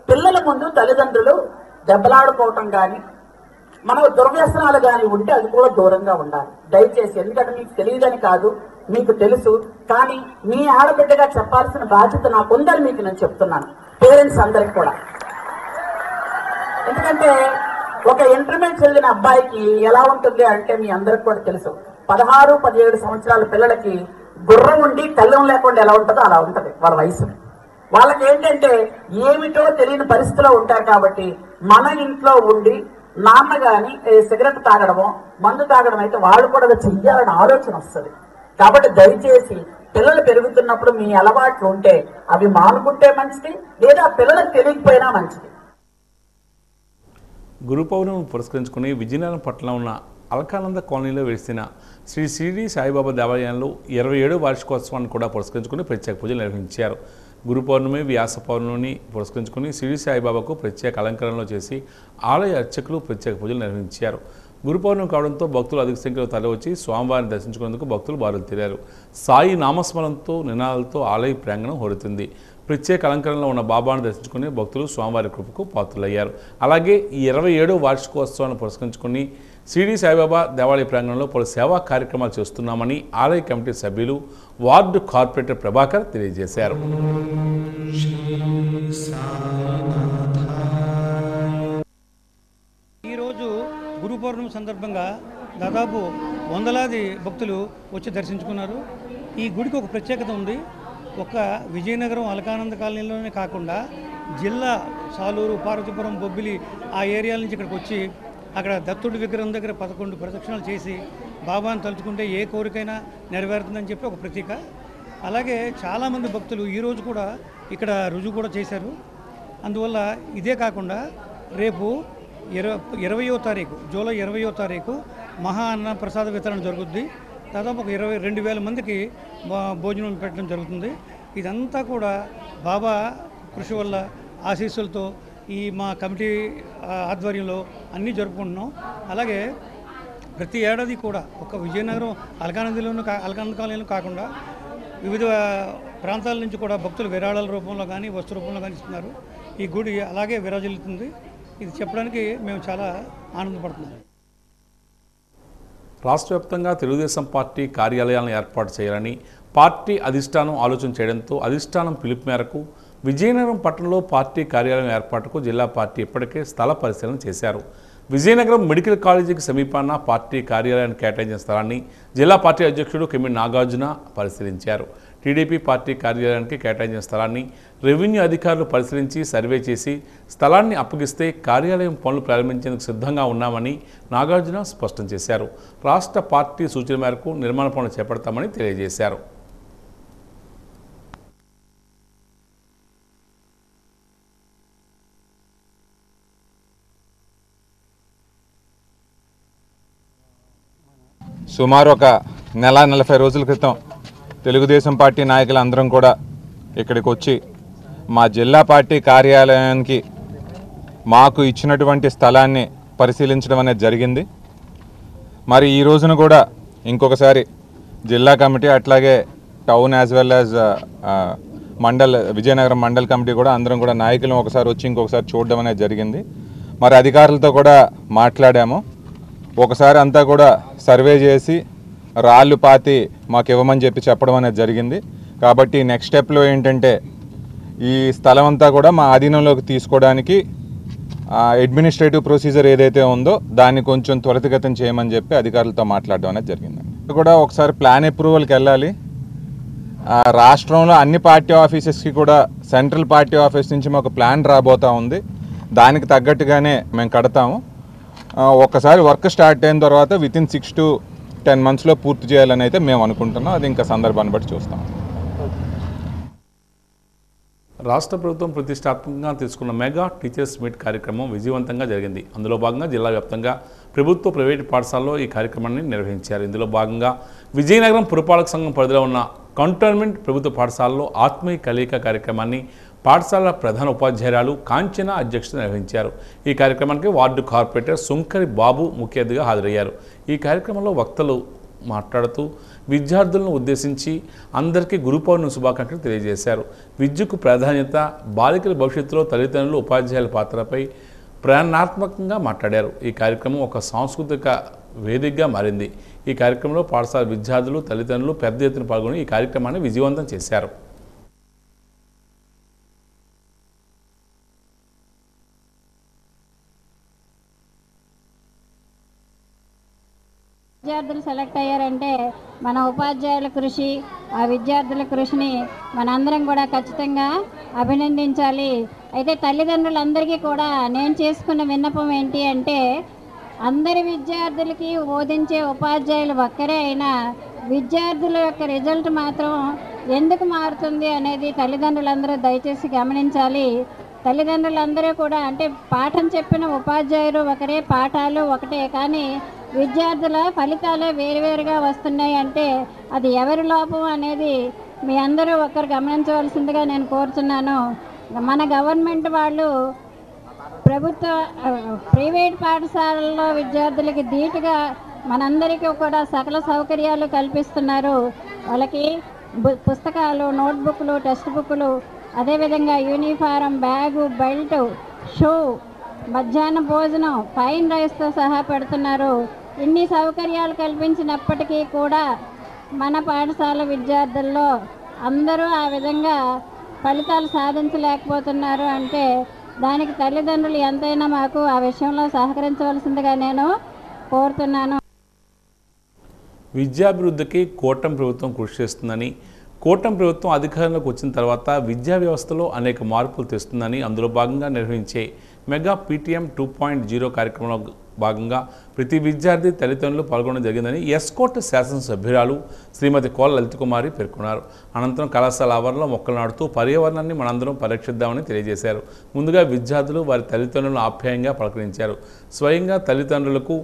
పిల్లల ముందు తల్లిదండ్రులు దెబ్బలాడుకోవటం కానీ, మన దుర్వ్యసనాలు కానీ ఉంటే అది కూడా దూరంగా ఉండాలి దయచేసి. ఎందుకంటే మీకు తెలియదని కాదు, మీకు తెలుసు. కానీ మీ ఆడబిడ్డగా చెప్పాల్సిన బాధ్యత నాకుందని మీకు నేను చెప్తున్నాను, పేరెంట్స్ అందరికి కూడా. ఎందుకంటే ఒక ఇంటర్మీడియట్ చదివిన అబ్బాయికి ఎలా ఉంటుంది అంటే మీ అందరికి కూడా తెలుసు, 16-17 సంవత్సరాల పిల్లలకి గుర్రం ఉండి కళ్ళం లేకుండా ఎలా ఉంటుందో అలా ఉంటుంది వాళ్ళ వయసు. వాళ్ళకి ఏంటంటే ఏమిటో తెలియని పరిస్థితిలో ఉంటారు. కాబట్టి మన ఇంట్లో ఉండి నాన్న గాని సిగరెట్ తాగడమో మందు తాగడం అయితే వాళ్ళు కూడా అది చెయ్యాలని ఆలోచన వస్తుంది. కాబట్టి దయచేసి పిల్లలు పెరుగుతున్నప్పుడు మీ అలవాట్లు ఉంటే అవి మానుకుంటే మంచిది, లేదా పిల్లలకు తెలియకపోయినా మంచిది. గురు పౌర్ణమిని పురస్కరించుకుని విజయనగరం పట్టణంలో ఉన్న అల్కానంద కాలనీలో వెలిసిన శ్రీ షిరిడి సాయిబాబా దేవాలయంలో 27వ వార్షికోత్సవాన్ని కూడా పురస్కరించుకుని ప్రత్యేక పూజలు నిర్వహించారు. గురు పౌర్ణమి, వ్యాస పౌర్ణమిని పురస్కరించుకుని షిరిడి సాయిబాబాకు ప్రత్యేక అలంకరణలో చేసి ఆలయ అర్చకులు ప్రత్యేక పూజలు నిర్వహించారు. గురు పౌర్ణమి కావడంతో భక్తులు అధిక సంఖ్యలో తరలివచ్చి స్వామివారిని దర్శించుకునేందుకు భక్తులు బారులు తీరారు. సాయి నామస్మరణతో నినాదాలతో ఆలయ ప్రాంగణం హోరెత్తింది. ప్రత్యేక అలంకరణలో ఉన్న బాబాను దర్శించుకుని భక్తులు స్వామివారి కృపకు పాత్రులయ్యారు. అలాగే ఈ 27వ వార్షికోత్సవాన్ని పురస్కరించుకుని షిరిడి సాయిబాబా దేవాలయ ప్రాంగణంలో పలు సేవా కార్యక్రమాలు చేస్తున్నామని ఆలయ కమిటీ సభ్యులు, వార్డు కార్పొరేటర్ ప్రభాకర్ తెలియజేశారు. ఈరోజు గురు పౌర్ణమి సందర్భంగా దాదాపు వందలాది భక్తులు వచ్చి దర్శించుకున్నారు. ఈ గుడికి ఒక ప్రత్యేకత ఉంది. ఒక విజయనగరం అలకానంద కాలనీలోనే కాకుండా జిల్లా సాలూరు, పార్వతీపురం, బొబ్బిలి ఆ ఏరియాల నుంచి ఇక్కడికి వచ్చి అక్కడ దత్తుడి విగ్రహం దగ్గర 11 ప్రదక్షిణాలు చేసి బాబాను తలుచుకుంటే ఏ కోరికైనా నెరవేరుతుందని చెప్పి ఒక ప్రతీక. అలాగే చాలామంది భక్తులు ఈరోజు కూడా ఇక్కడ రుజువు కూడా చేశారు. అందువల్ల ఇదే కాకుండా రేపు 20వ తారీఖు, జూలై 20వ తారీఖు మహా అన్న ప్రసాద వితరణ జరుగుద్ది. దాదాపు ఒక 22,000 మందికి భోజనం పెట్టడం జరుగుతుంది. ఇదంతా కూడా బాబా కృషి వల్ల, ఆశీస్సులతో ఈ మా కమిటీ ఆధ్వర్యంలో అన్నీ జరుపుకుంటున్నాం. అలాగే ప్రతి ఏడాది కూడా ఒక విజయనగరం అలకానంద కాలనీలో కాకుండా వివిధ ప్రాంతాల నుంచి కూడా భక్తులు విరాళాల రూపంలో కానీ వస్తు రూపంలో కానీ ఇస్తున్నారు. ఈ గుడి అలాగే విరాజిల్లుతుంది. ఇది చెప్పడానికి మేము చాలా ఆనందపడుతున్నాం. రాష్ట్ర వ్యాప్తంగా తెలుగుదేశం పార్టీ కార్యాలయాలను ఏర్పాటు చేయాలని పార్టీ అధిష్టానం ఆలోచన చేయడంతో అధిష్టానం పిలుపు మేరకు విజయనగరం పట్టణంలో పార్టీ కార్యాలయం ఏర్పాటుకు జిల్లా పార్టీ ఇప్పటికే స్థల పరిశీలన చేశారు. విజయనగరం మెడికల్ కాలేజీకి సమీపాన పార్టీ కార్యాలయాన్ని కేటాయించిన స్థలాన్ని జిల్లా పార్టీ అధ్యక్షుడు కెమ్మి నాగార్జున పరిశీలించారు. టీడీపీ పార్టీ కార్యాలయానికి కేటాయించిన స్థలాన్ని రెవెన్యూ అధికారులు పరిశీలించి సర్వే చేసి స్థలాన్ని అప్పగిస్తే కార్యాలయం పనులు ప్రారంభించేందుకు సిద్ధంగా ఉన్నామని నాగార్జున స్పష్టం చేశారు. రాష్ట్ర పార్టీ సూచన మేరకు నిర్మాణ పనులు చేపడతామని తెలియజేశారు. సుమారు ఒక 40 రోజుల క్రితం తెలుగుదేశం పార్టీ నాయకులందరం కూడా ఇక్కడికి వచ్చి మా జిల్లా పార్టీ కార్యాలయానికి మాకు ఇచ్చినటువంటి స్థలాన్ని పరిశీలించడం అనేది జరిగింది. మరి ఈ రోజున కూడా ఇంకొకసారి జిల్లా కమిటీ అట్లాగే town as well as Vizianagaram mandal committee కూడా అందరం కూడా నాయకులు ఒకసారి వచ్చి ఇంకొకసారి చూడడం అనేది జరిగింది. మరి అధికారులతో కూడా మాట్లాడాము. ఒకసారి అంతా కూడా సర్వే చేసి రాళ్ళు పాతి మాకు ఇవ్వమని చెప్పడం అనేది జరిగింది. కాబట్టి నెక్స్ట్ స్టెప్లో ఏంటంటే ఈ స్థలం అంతా కూడా మా ఆధీనంలోకి తీసుకోవడానికి అడ్మినిస్ట్రేటివ్ ప్రొసీజర్ ఏదైతే ఉందో దాన్ని కొంచెం త్వరితగతం చేయమని చెప్పి అధికారులతో మాట్లాడడం అనేది జరిగిందండి. కూడా ఒకసారి ప్లాన్ అప్రూవల్కి వెళ్ళాలి. రాష్ట్రంలో అన్ని పార్టీ ఆఫీసెస్కి కూడా సెంట్రల్ పార్టీ ఆఫీస్ నుంచి మాకు ప్లాన్ రాబోతూ ఉంది. దానికి తగ్గట్టుగానే మేము కడతాము. ఒక్కసారి వర్క్ స్టార్ట్ అయిన తర్వాత వితిన్ 6 to 10 monthsలో పూర్తి చేయాలని అయితే మేము అనుకుంటున్నాం. అది ఇంకా సందర్భాన్ని బట్టి చూస్తాం. రాష్ట్ర ప్రభుత్వం ప్రతిష్టాత్మకంగా తీసుకున్న మెగా టీచర్స్ మీట్ కార్యక్రమం విజయవంతంగా జరిగింది. అందులో భాగంగా జిల్లా వ్యాప్తంగా ప్రభుత్వ ప్రైవేటు పాఠశాలలో ఈ కార్యక్రమాన్ని నిర్వహించారు. ఇందులో భాగంగా విజయనగరం పురపాలక సంఘం పరిధిలో ఉన్న కంటోన్మెంట్ ప్రభుత్వ పాఠశాలలో ఆత్మీయ కలయిక కార్యక్రమాన్ని పాఠశాల ప్రధాన ఉపాధ్యాయురాలు కాంచన అధ్యక్షత నిర్వహించారు. ఈ కార్యక్రమానికి వార్డు కార్పొరేటర్ సుంకరి బాబు ముఖ్య అతిథిగా హాజరయ్యారు. ఈ కార్యక్రమంలో వక్తలు మాట్లాడుతూ విద్యార్థులను ఉద్దేశించి అందరికీ గురు పౌర్ణమి శుభాకాంక్షలు తెలియజేశారు. విద్యకు ప్రాధాన్యత, బాలికల భవిష్యత్తులో తల్లిదండ్రులు ఉపాధ్యాయుల పాత్రపై ప్రేరణాత్మకంగా మాట్లాడారు. ఈ కార్యక్రమం ఒక సాంస్కృతిక వేదికగా మారింది. ఈ కార్యక్రమంలో పాఠశాల విద్యార్థులు, తల్లిదండ్రులు పెద్ద ఎత్తున పాల్గొని ఈ కార్యక్రమాన్ని విజయవంతం చేశారు. విద్యార్థులు సెలెక్ట్ అయ్యారంటే మన ఉపాధ్యాయుల కృషి, ఆ విద్యార్థుల కృషిని మనందరం కూడా ఖచ్చితంగా అభినందించాలి. అయితే తల్లిదండ్రులందరికీ కూడా నేను చేసుకున్న విన్నపం ఏంటి అంటే, అందరి విద్యార్థులకి బోధించే ఉపాధ్యాయులు ఒక్కరే అయినా విద్యార్థుల యొక్క రిజల్ట్ మాత్రం ఎందుకు మారుతుంది అనేది తల్లిదండ్రులందరూ దయచేసి గమనించాలి. తల్లిదండ్రులందరూ కూడా అంటే పాఠం చెప్పిన ఉపాధ్యాయులు ఒకరే, పాఠాలు ఒకటే, కానీ విద్యార్థుల ఫలితాలే వేరువేరుగా వస్తున్నాయి అంటే అది ఎవరి లోపం అనేది మీ అందరూ ఒకరు గమనించవలసిందిగా నేను కోరుతున్నాను. మన గవర్నమెంట్ వాళ్ళు ప్రైవేట్ పాఠశాలల్లో విద్యార్థులకి ధీటుగా మనందరికీ కూడా సకల సౌకర్యాలు కల్పిస్తున్నారు. వాళ్ళకి పుస్తకాలు, నోట్బుక్లు, టెక్స్ట్ బుక్లు, అదేవిధంగా యూనిఫారం, బ్యాగు, బెల్ట్, షూ, మధ్యాహ్న భోజనం, ఫైన్ రైస్తో సహా పెడుతున్నారు. ఇన్ని సౌకర్యాలు కల్పించినప్పటికీ కూడా మన పాఠశాల విద్యార్థుల్లో అందరూ ఆ విధంగా ఫలితాలు సాధించలేకపోతున్నారు అంటే దానికి తల్లిదండ్రులు ఎంతైనా మాకు ఆ విషయంలో సహకరించవలసిందిగా నేను కోరుతున్నాను. విద్యాభివృద్ధికి కూటమి ప్రభుత్వం కృషి చేస్తుందని, కూటమి ప్రభుత్వం అధికారంలోకి వచ్చిన తర్వాత విద్యా వ్యవస్థలో అనేక మార్పులు తెస్తుందని, అందులో భాగంగా నిర్వహించే మెగా PTM 2.0 కార్యక్రమంలో భాగంగా ప్రతి విద్యార్థి తల్లిదండ్రులు పాల్గొనడం జరిగిందని ఎస్కోట్ శాసనసభ్యురాలు శ్రీమతి కోల లలితకుమారి పేర్కొన్నారు. అనంతరం కళాశాల ఆవరణలో మొక్కలు నాటుతూ పర్యావరణాన్ని మనందరం పరీక్షిద్దామని తెలియజేశారు. ముందుగా విద్యార్థులు వారి తల్లిదండ్రులను ఆప్యాయంగా పలకరించారు. స్వయంగా తల్లిదండ్రులకు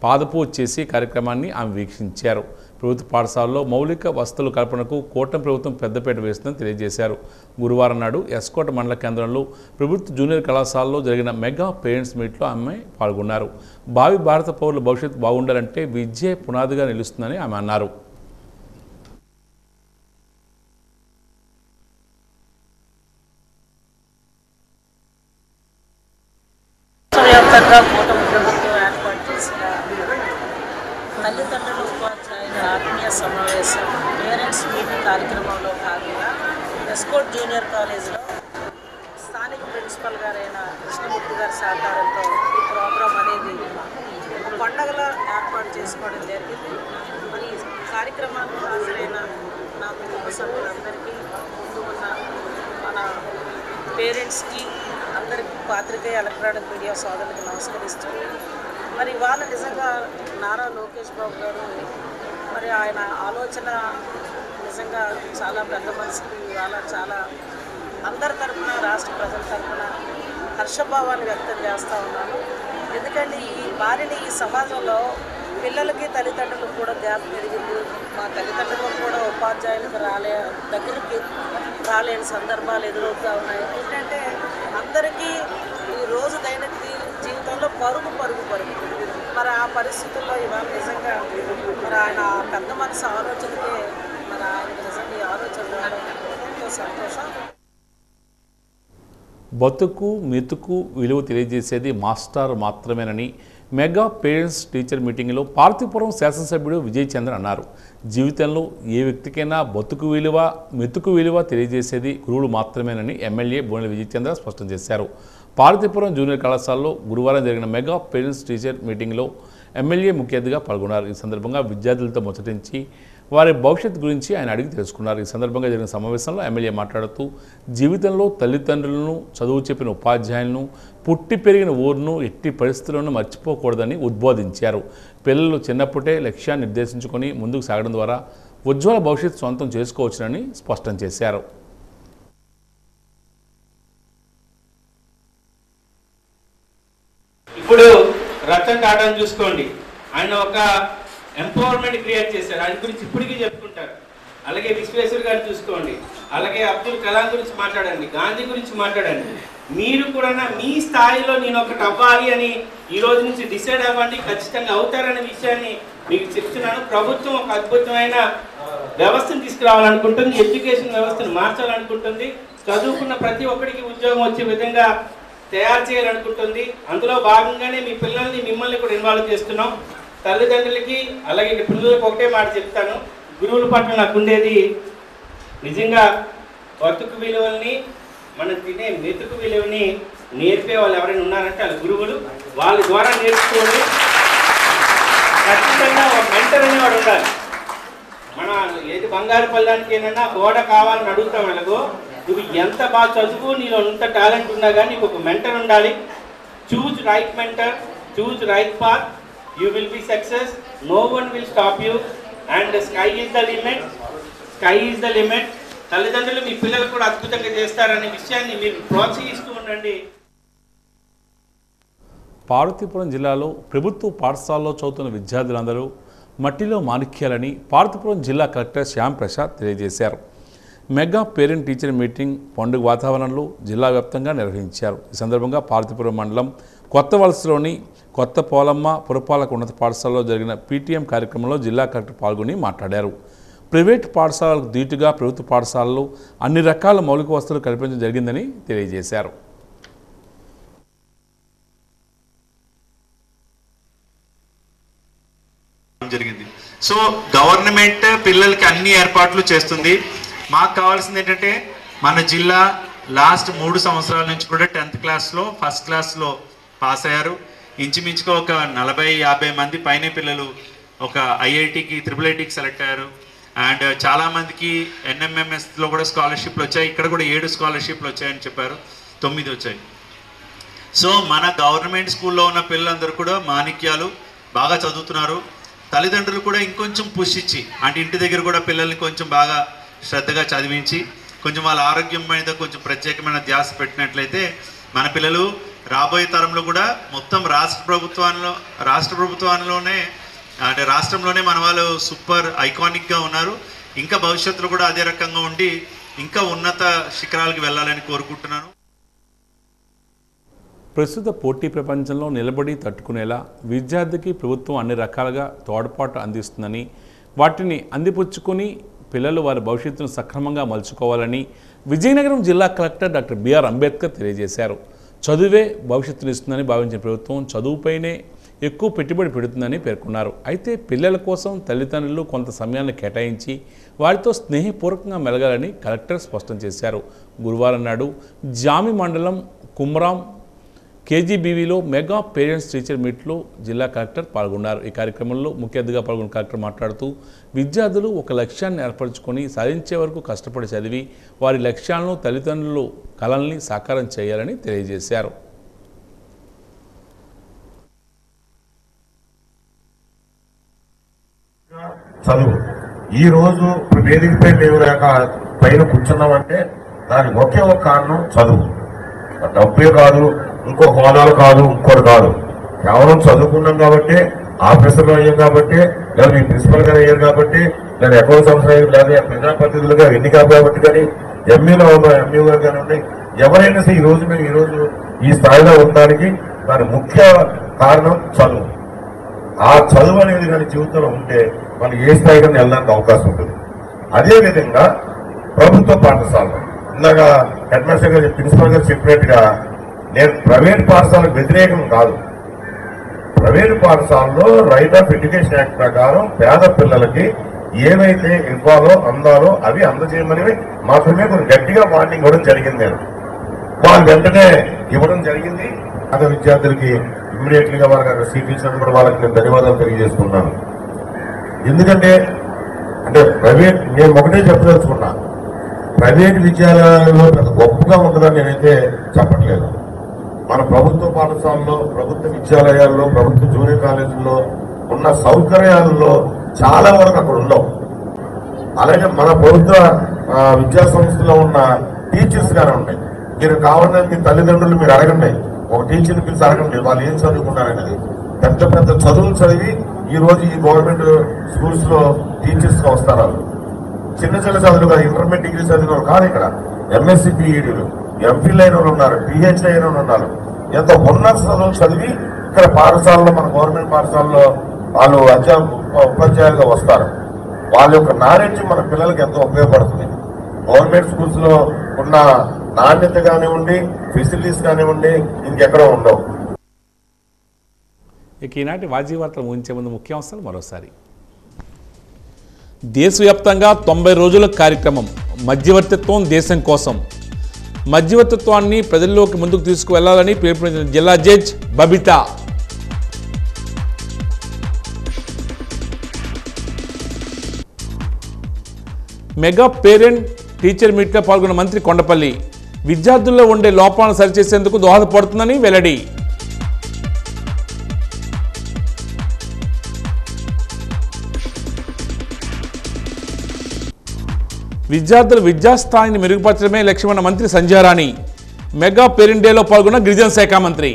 పాదపూజ చేసి కార్యక్రమాన్ని ఆమె వీక్షించారు. ప్రభుత్వ పాఠశాలలో మౌలిక వసతుల కల్పనకు కూటమి ప్రభుత్వం పెద్దపీట వేస్తుందని తెలియజేశారు. గురువారం నాడు ఎస్కోట మండల కేంద్రంలో ప్రభుత్వ జూనియర్ కళాశాలలో జరిగిన మెగా పేరెంట్స్ మీట్లో ఆమె పాల్గొన్నారు. భావి భారత పౌరుల భవిష్యత్తు బాగుండాలంటే విద్యే పునాదిగా నిలుస్తుందని ఆమె అన్నారు. తల్లిదండ్రుల ఉపాధ్యాయుల ఆత్మీయ సమావేశం పేరెంట్స్ మీటింగ్ కార్యక్రమంలో భాగంగా ఎస్కోట్ జూనియర్ కాలేజీలో స్థానిక ప్రిన్సిపల్ గారైన కృష్ణమూర్తి గారి సహకారంతో ఈ ప్రోగ్రాం అనేది పండగలా ఏర్పాటు చేసుకోవడం జరిగింది. మరి ఈ కార్యక్రమానికి హాజరైన నా నా కుటుంబ సభ్యులందరికీ ముందు ఉన్న మన పేరెంట్స్కి అందరికీ పాత్రికేయ ఎలక్ట్రానిక్ మీడియా సోదరులకు నమస్కరిస్తూ మరి ఇవాళ నిజంగా నారా లోకేష్ బాబు గారు మరి ఆయన ఆలోచన నిజంగా చాలా పెద్ద మనసుకి ఇవాళ చాలా అందరి తరఫున రాష్ట్ర ప్రజల తరఫున హర్షభావాన్ని వ్యక్తం చేస్తూ ఉన్నాను. ఎందుకంటే ఈ వారిని ఈ సమాజంలో పిల్లలకి తల్లిదండ్రులకు కూడా గ్యాప్ పెరిగింది. మా తల్లిదండ్రులకు కూడా ఉపాధ్యాయులకు దగ్గరికి రాలేని సందర్భాలు ఎదురవుతూ ఉన్నాయి. ఏంటంటే అందరికీ ఈ రోజు దైనందిన జీవితంలో పరుగు మరి ఆ పరిస్థితుల్లో ఇవాళ నిజంగా మరి ఆయన పెద్ద మనసు ఆలోచనకే మరి ఆయనకు నిజంగా ఈ ఆలోచన రావడం ఎంతో సంతోషం. బతుకు మెతుకు విలువ తెలియజేసేది మాస్టర్ మాత్రమేనని మెగా పేరెంట్స్ టీచర్ మీటింగ్లో పార్తీపురం శాసనసభ్యుడు విజయ్ చంద్ర అన్నారు. జీవితంలో ఏ వ్యక్తికైనా బతుకు విలువ మెతుకు విలువ తెలియజేసేది గురువులు మాత్రమేనని ఎమ్మెల్యే బోనెల విజయ్ చంద్ర స్పష్టం చేశారు. పార్తీపురం జూనియర్ కళాశాలలో గురువారం జరిగిన మెగా పేరెంట్స్ టీచర్ మీటింగ్లో ఎమ్మెల్యే ముఖ్య అతిథిగా పాల్గొన్నారు. ఈ సందర్భంగా విద్యార్థులతో ముచ్చటించి వారి భవిష్యత్తు గురించి ఆయన అడిగి తెలుసుకున్నారు. ఈ సందర్భంగా జరిగిన సమావేశంలో ఎమ్మెల్యే మాట్లాడుతూ జీవితంలో తల్లిదండ్రులను, చదువు చెప్పిన ఉపాధ్యాయులను, పుట్టి పెరిగిన ఊరును ఎట్టి పరిస్థితులను మర్చిపోకూడదని ఉద్బోధించారు. పిల్లలు చిన్నప్పుడే లక్ష్యాన్ని నిర్దేశించుకొని ముందుకు సాగడం ద్వారా ఉజ్వల భవిష్యత్తు సొంతం చేసుకోవచ్చునని స్పష్టం చేశారు. ఇప్పుడు రతన్ టాటాను చూసుకోండి, ఆయన ఒక ఎంపవర్మెంట్ క్రియేట్ చేశారు. ఆయన గురించి ఇప్పటికీ చెప్పుకుంటారు. అలాగే విశ్వేశ్వర్ గారిని చూసుకోండి, అలాగే అబ్దుల్ కలాం గురించి మాట్లాడండి, గాంధీ గురించి మాట్లాడండి. మీరు కూడా మీ స్థాయిలో నేను ఒకటి అవ్వాలి అని ఈ రోజు నుంచి డిసైడ్ అవ్వండి. ఖచ్చితంగా అవుతారనే విషయాన్ని మీకు చెప్తున్నాను. ప్రభుత్వం ఒక అద్భుతమైన వ్యవస్థను తీసుకురావాలనుకుంటుంది, ఎడ్యుకేషన్ వ్యవస్థను మార్చాలనుకుంటుంది, చదువుకున్న ప్రతి ఒక్కరికి ఉద్యోగం వచ్చే విధంగా తయారు చేయాలనుకుంటుంది. అందులో భాగంగానే మీ పిల్లల్ని మిమ్మల్ని కూడా ఇన్వాల్వ్ చేస్తున్నాం. తల్లిదండ్రులకి అలాగే పిల్లలకు ఒకటే మాట చెప్తాను, గురువుల పట్ల నాకు ఉండేది నిజంగా బతుకు విలువల్ని, మనం తినే మెతుకు విలువని నేర్పే వాళ్ళు ఎవరైనా ఉన్నారంటే వాళ్ళు గురువులు. వాళ్ళ ద్వారా నేర్చుకోండి. ఖచ్చితంగా ఒక మెంటర్ అనేవాడు ఉండాలి. మన ఏది బంగారు పళ్ళానికి ఏదైనా గోడ కావాలని అడుగుతాం వాళ్ళకు, నువ్వు ఎంత బాగా చదువు, నీలో ఎంత టాలెంట్ ఉన్నా కానీ నీకు ఒక మెంటర్ ఉండాలి. Choose right mentor, choose right path, you will be success, no one will stop you, and the sky is the limit. Sky is the limit. తల్లిదండ్రులు మీ పిల్లలు కూడా అద్భుతంగా చేస్తారనే విషయాన్ని మీరు ప్రోత్సహిస్తూ ఉండండి. పార్వతీపురం జిల్లాలో ప్రభుత్వ పాఠశాలలో చదువుతున్న విద్యార్థులందరూ మట్టిలో మాణిక్యాలని పార్వతీపురం జిల్లా కలెక్టర్ శ్యామ్ ప్రసాద్ తెలియజేశారు. మెగా పేరెంట్ టీచర్ మీటింగ్ పండుగ వాతావరణంలో జిల్లా వ్యాప్తంగా నిర్వహించారు. ఈ సందర్భంగా పార్వతీపురం మండలం కొత్త వలసలోని కొత్త పోలమ్మ పురపాలక ఉన్నత పాఠశాలలో జరిగిన పీటీఎం కార్యక్రమంలో జిల్లా కలెక్టర్ పాల్గొని మాట్లాడారు. ప్రైవేటు పాఠశాలకు ధీటుగా ప్రభుత్వ పాఠశాలలో అన్ని రకాల మౌలిక వసతులు కల్పించడం జరిగిందని తెలియజేశారు. సో గవర్నమెంట్ పిల్లలకి అన్ని ఏర్పాట్లు చేస్తుంది. మాకు కావాల్సింది ఏంటంటే మన జిల్లా లాస్ట్ 3 సంవత్సరాల నుంచి కూడా 10th క్లాస్లో ఫస్ట్ క్లాస్లో పాస్ అయ్యారు. ఇంచుమించుగా ఒక 40-50 మంది పైన పిల్లలు ఒక ఐఐటికి IIITకి సెలెక్ట్ అయ్యారు. అండ్ చాలామందికి NMMSలో కూడా స్కాలర్షిప్లు వచ్చాయి. ఇక్కడ కూడా 7 స్కాలర్షిప్లు వచ్చాయని చెప్పారు, 9 వచ్చాయి. సో మన గవర్నమెంట్ స్కూల్లో ఉన్న పిల్లలందరూ కూడా మాణిక్యాలు, బాగా చదువుతున్నారు. తల్లిదండ్రులు కూడా ఇంకొంచెం పుష్ ఇచ్చి, అంటే ఇంటి దగ్గర కూడా పిల్లల్ని కొంచెం బాగా శ్రద్ధగా చదివించి కొంచెం వాళ్ళ ఆరోగ్యం మీద కొంచెం ప్రత్యేకమైన ధ్యాస పెట్టినట్లయితే మన పిల్లలు రాబోయే తరంలో కూడా మొత్తం రాష్ట్ర ప్రభుత్వంలోనే అంటే రాష్ట్రంలోనే మన వాళ్ళు సూపర్ ఐకానిక్గా ఉన్నారు. ఇంకా భవిష్యత్తులో కూడా అదే రకంగా ఉండి ఇంకా ఉన్నత శిఖరాలకు వెళ్ళాలని కోరుకుంటున్నాను. ప్రస్తుత పోటీ ప్రపంచంలో నిలబడి తట్టుకునేలా విద్యార్థికి ప్రభుత్వం అన్ని రకాలుగా తోడ్పాటు అందిస్తుందని, వాటిని అందిపుచ్చుకొని పిల్లలు వారి భవిష్యత్తును సక్రమంగా మలుచుకోవాలని విజయనగరం జిల్లా కలెక్టర్ డాక్టర్ బిఆర్ అంబేద్కర్ తెలియజేశారు. చదువే భవిష్యత్తునిస్తుందని భావించిన ప్రభుత్వం చదువుపైనే ఎక్కువ పెట్టుబడి పెడుతుందని పేర్కొన్నారు. అయితే పిల్లల కోసం తల్లిదండ్రులు కొంత సమయాన్ని కేటాయించి వారితో స్నేహపూర్వకంగా మెలగాలని కలెక్టర్ స్పష్టం చేశారు. గురువారం నాడు జామి మండలం కుమ్రాం కేజీబీవీలో మెగా పేరెంట్స్ టీచర్ మీట్లో జిల్లా కలెక్టర్ పాల్గొన్నారు. ఈ కార్యక్రమంలో ముఖ్య అతిథిగా పాల్గొన్న కలెక్టర్ మాట్లాడుతూ విద్యార్థులు ఒక లక్ష్యాన్ని ఏర్పరచుకొని సాధించే వరకు కష్టపడి చదివి వారి లక్ష్యాలను తల్లిదండ్రులు కలల్ని సాకారం చేయాలని తెలియజేశారు. చదువు ఈ రోజు వేదికపై మేము లేక పైన కూర్చున్నామంటే దానికి ఒకే ఒక కారణం చదువు. డబ్బే కాదు, ఇంకో హోదాలు కాదు, ఇంకోటి కాదు. కేవలం చదువుకున్నాం కాబట్టి, ఆఫీసర్లు అయ్యాం కాబట్టి, లేదా మీ ప్రిన్సిపల్ గారు అయ్యారు కాబట్టి, లేదా అకౌంట్ సంస్థ అయ్యారు, లేదా ప్రజాప్రతినిధులుగా ఎన్నిక కాబట్టి, కానీ ఎంఈలో ఎంఈ గారు కానివ్వండి, ఎవరైనా సరే ఈరోజు ఈ స్థాయిలో ఉండడానికి దాని ముఖ్య కారణం చదువు. ఆ చదువు అనేది కానీ జీవితంలో ఉంటే మనం ఏ స్థాయిగా వెళ్ళడానికి అవకాశం ఉంటుంది. అదేవిధంగా ప్రభుత్వ పాఠశాలలో ఇందాక హెడ్ మాస్టర్ గారు ప్రిన్సిపల్ గారు చెప్పినట్టుగా నేను ప్రైవేట్ పాఠశాలకు వ్యతిరేకం కాదు. ప్రైవేట్ పాఠశాలలో రైట్ ఆఫ్ ఎడ్యుకేషన్ యాక్ట్ ప్రకారం పేద పిల్లలకి ఏవైతే ఇవ్వాలో అందాలో అవి అందజేయమని మాత్రమే కొన్ని గట్టిగా వార్నింగ్ ఇవ్వడం జరిగింది. నేను వాళ్ళు వెంటనే ఇవ్వడం జరిగింది. అదే విద్యార్థులకి ఇమ్మీడియట్లీగా వాళ్ళకి అక్కడ సీట్ ఇచ్చినట్టు కూడా వాళ్ళకి నేను ధన్యవాదాలు తెలియజేసుకున్నాను. ఎందుకంటే ప్రైవేట్ నేను ఒకటే చెప్పదలుచుకున్నా, ప్రైవేట్ విద్యాలయాల్లో పెద్ద గొప్పగా ఉంటుందని నేనైతే చెప్పట్లేదు. మన ప్రభుత్వ పాఠశాలలో, ప్రభుత్వ విద్యాలయాల్లో, ప్రభుత్వ జూనియర్ కాలేజీల్లో ఉన్న సౌకర్యాలలో చాలా వరకు అక్కడ ఉండవు. అలాగే మన ప్రభుత్వ విద్యా సంస్థలో ఉన్న టీచర్స్ గానే ఉన్నాయి. మీరు కావాలని మీ తల్లిదండ్రులు మీరు అడగండి, ఒక టీచర్ని పిలిచి అడగండి వాళ్ళు ఏం చదువుకున్నారనేది. పెద్ద పెద్ద చదువులు చదివి ఈ రోజు ఈ గవర్నమెంట్ స్కూల్స్ లో టీచర్స్ గా వస్తారు. చిన్న చిన్న చదువులు కాదు, ఇంటర్మీడియట్ డిగ్రీ చదివిన కాదు. ఇక్కడ ఎంఎస్సీ పిఈడీలు, ఎంఫిల్ అయిన వాళ్ళు ఉన్నారు, పిహెచ్డి అయిన వాళ్ళు ఉన్నారు. ఎంతో ఉన్నత చదువులు చదివి ఇక్కడ పాఠశాలలో, మన గవర్నమెంట్ పాఠశాలలో వాళ్ళు ఉపాధ్యాయులుగా వస్తారు. వాళ్ళ యొక్క నాలెడ్జ్ మన పిల్లలకి ఎంతో ఉపయోగపడుతుంది. గవర్నమెంట్ స్కూల్స్ లో ఉన్న నాణ్యత కానివ్వండి, ఫెసిలిటీస్ కానివ్వండి ఇంకెక్కడో ఉండవు. ఇక ఈనాటి వాజీ వార్తలు ముగించే ముందు ముఖ్యాంశాలు మరోసారి. దేశవ్యాప్తంగా 90 రోజుల కార్యక్రమం మధ్యవర్తిత్వం దేశం కోసం. మధ్యవర్తిత్వాన్ని ప్రజల్లోకి ముందుకు తీసుకువెళ్లాలని పిలుపునిచ్చిన జిల్లా judge Babita. Mega parent teacher మీట్లో పాల్గొన్న మంత్రి కొండపల్లి విద్యార్థుల్లో ఉండే లోపాలను సరిచేసేందుకు దోహదపడుతుందని వెల్లడి. విద్యార్థుల విద్యాస్థాయిని మెరుగుపరచడమే లక్ష్యమన్న మంత్రి సంధ్యారాణి. మెగా పేరెంట్ డేలో పాల్గొన్న గిరిజన శాఖ మంత్రి.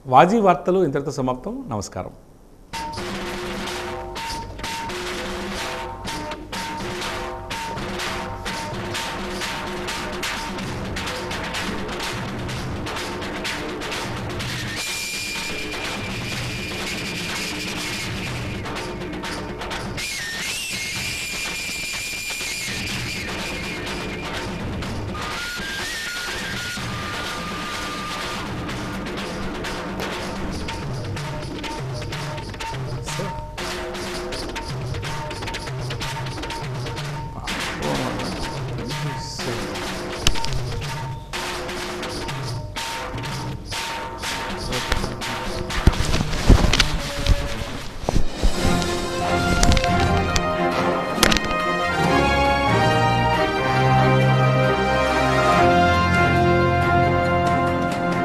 వాజీ వార్తలు ఇంతటితో సమాప్తం. నమస్కారం.